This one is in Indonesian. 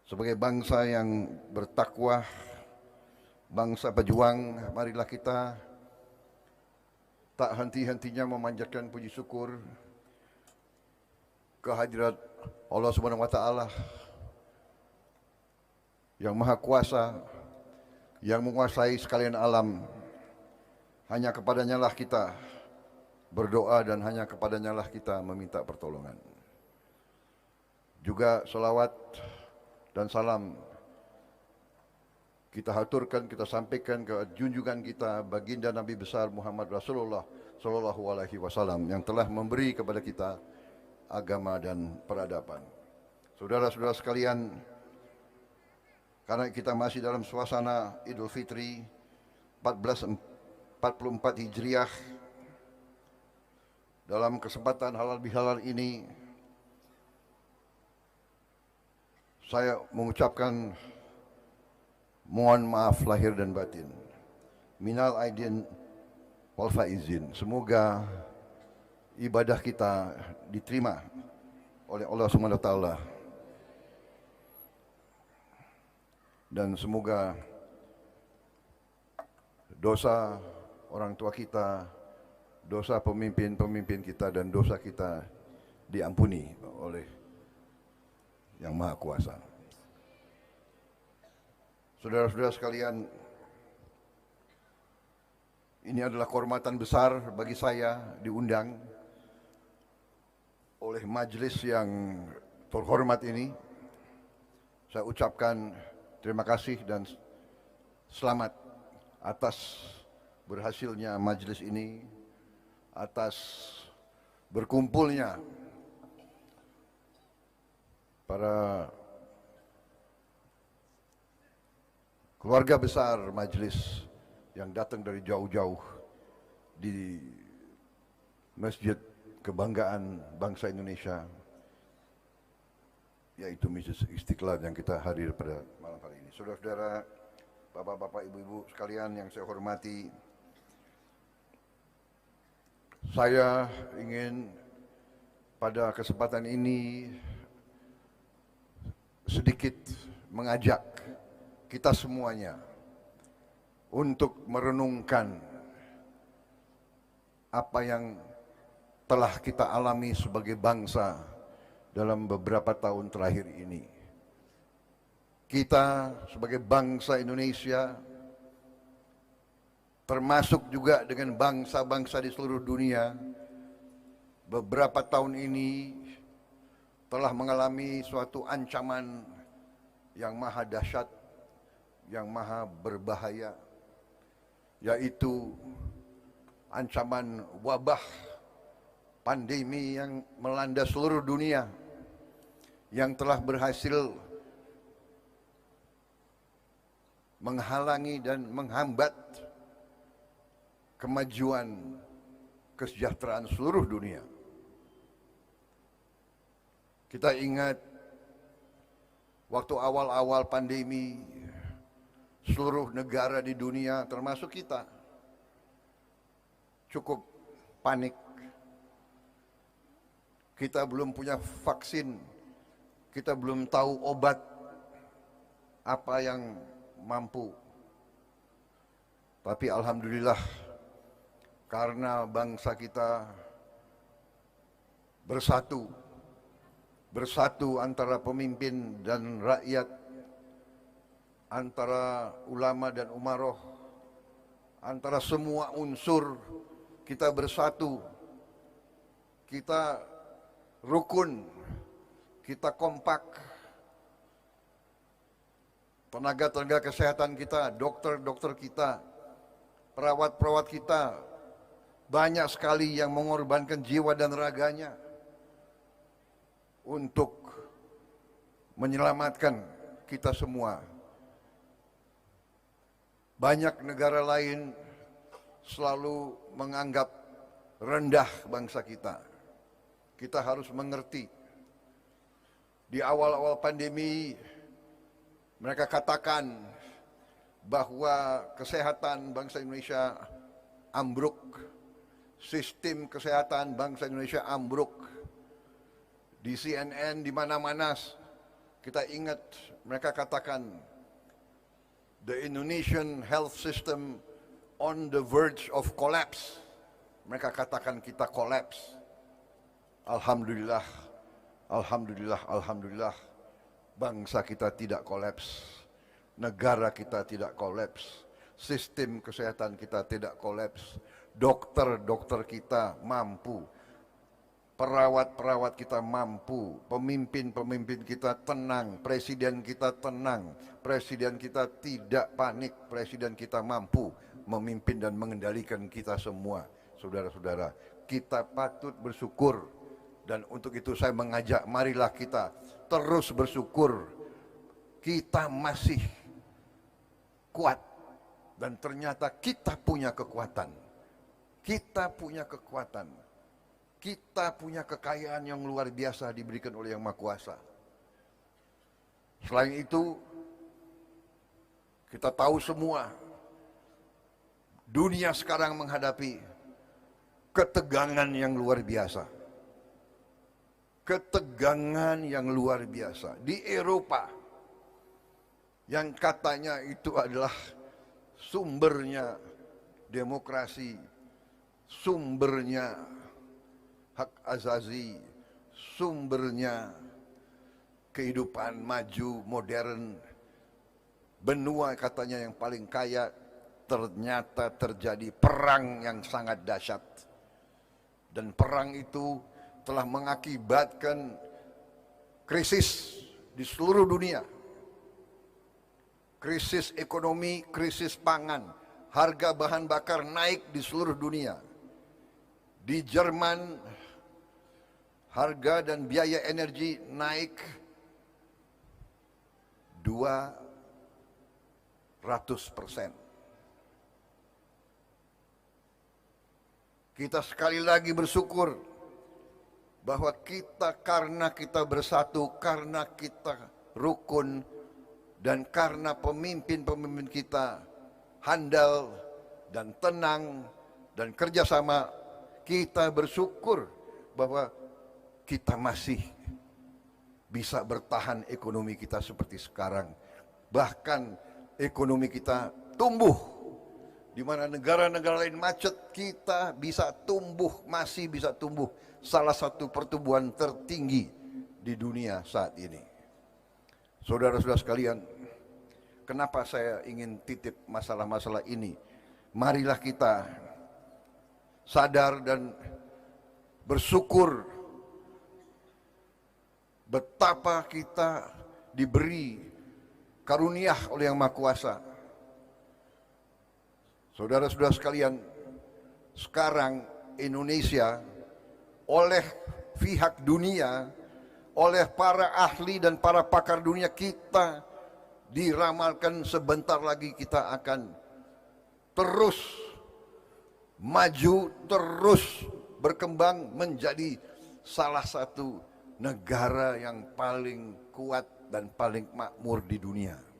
Sebagai bangsa yang bertakwa, bangsa pejuang, marilah kita tak henti-hentinya memanjatkan puji syukur kehadirat Allah Subhanahu wa taala yang Maha Kuasa, yang menguasai sekalian alam. Hanya kepadanya lah kita berdoa dan hanya kepadanya lah kita meminta pertolongan. Juga selawat dan salam kita haturkan, kita sampaikan ke junjungan kita baginda Nabi besar Muhammad Rasulullah Sallallahu Alaihi Wasallam yang telah memberi kepada kita agama dan peradaban. Saudara-saudara sekalian, karena kita masih dalam suasana Idul Fitri 1444 Hijriah, dalam kesempatan halal bihalal ini saya mengucapkan mohon maaf lahir dan batin. Minal aidin wal faizin. Semoga ibadah kita diterima oleh Allah Subhanahu wa taala. Dan semoga dosa orang tua kita, dosa pemimpin-pemimpin kita dan dosa kita diampuni oleh Yang Maha Kuasa. Saudara-saudara sekalian, ini adalah kehormatan besar bagi saya diundang oleh majelis yang terhormat ini. Saya ucapkan terima kasih dan selamat atas berhasilnya majelis ini, atas berkumpulnya para keluarga besar majelis yang datang dari jauh-jauh di Masjid Kebanggaan Bangsa Indonesia, yaitu Masjid Istiqlal yang kita hadir pada malam hari ini. Saudara-saudara, bapak-bapak, ibu-ibu sekalian yang saya hormati, saya ingin pada kesempatan ini sedikit mengajak kita semuanya untuk merenungkan apa yang telah kita alami sebagai bangsa dalam beberapa tahun terakhir ini. Kita sebagai bangsa Indonesia, termasuk juga dengan bangsa-bangsa di seluruh dunia, beberapa tahun ini telah mengalami suatu ancaman yang maha dahsyat, yang maha berbahaya, yaitu ancaman wabah pandemi yang melanda seluruh dunia, yang telah berhasil menghalangi dan menghambat kemajuan kesejahteraan seluruh dunia. Kita ingat waktu awal-awal pandemi, seluruh negara di dunia termasuk kita cukup panik. Kita belum punya vaksin, kita belum tahu obat apa yang mampu. Tapi alhamdulillah, karena bangsa kita bersatu antara pemimpin dan rakyat, antara ulama dan umaroh, antara semua unsur kita bersatu, kita rukun, kita kompak. Tenaga-tenaga kesehatan kita, dokter-dokter kita, perawat-perawat kita, banyak sekali yang mengorbankan jiwa dan raganya untuk menyelamatkan kita semua. Banyak negara lain selalu menganggap rendah bangsa kita. Kita harus mengerti. Di awal-awal pandemi, mereka katakan bahwa kesehatan bangsa Indonesia ambruk, sistem kesehatan bangsa Indonesia ambruk. Di CNN, di mana-mana Kita ingat mereka katakan the Indonesian health system on the verge of collapse. Mereka katakan kita collapse. Alhamdulillah, alhamdulillah, alhamdulillah. Bangsa kita tidak kolaps, negara kita tidak kolaps, sistem kesehatan kita tidak kolaps, dokter-dokter kita mampu, perawat-perawat kita mampu, pemimpin-pemimpin kita tenang, presiden kita tenang, presiden kita tidak panik, presiden kita mampu memimpin dan mengendalikan kita semua. Saudara-saudara, kita patut bersyukur, dan untuk itu saya mengajak, marilah kita terus bersyukur. Kita masih kuat dan ternyata kita punya kekuatan. Kita punya kekuatan. Kita punya kekayaan yang luar biasa diberikan oleh Yang Maha Kuasa. Selain itu, kita tahu semua dunia sekarang menghadapi ketegangan yang luar biasa. Ketegangan yang luar biasa di Eropa, yang katanya itu adalah sumbernya demokrasi, sumbernya hak asasi, sumbernya kehidupan maju modern, benua katanya yang paling kaya, ternyata terjadi perang yang sangat dahsyat. Dan perang itu telah mengakibatkan krisis di seluruh dunia. Krisis ekonomi, krisis pangan, harga bahan bakar naik di seluruh dunia. Di Jerman, harga dan biaya energi naik 200%. Kita sekali lagi bersyukur bahwa kita, karena kita bersatu, karena kita rukun, dan karena pemimpin-pemimpin kita handal dan tenang dan kerjasama, kita bersyukur bahwa kita masih bisa bertahan ekonomi kita seperti sekarang. Bahkan ekonomi kita tumbuh. Di mana negara-negara lain macet, kita bisa tumbuh, masih bisa tumbuh. Salah satu pertumbuhan tertinggi di dunia saat ini. Saudara-saudara sekalian, kenapa saya ingin titip masalah-masalah ini? Marilah kita sadar dan bersyukur betapa kita diberi karunia oleh Yang Maha Kuasa. Saudara-saudara sekalian, sekarang Indonesia oleh pihak dunia, oleh para ahli dan para pakar dunia, kita diramalkan sebentar lagi kita akan terus maju, terus berkembang menjadi salah satu negara yang paling kuat dan paling makmur di dunia.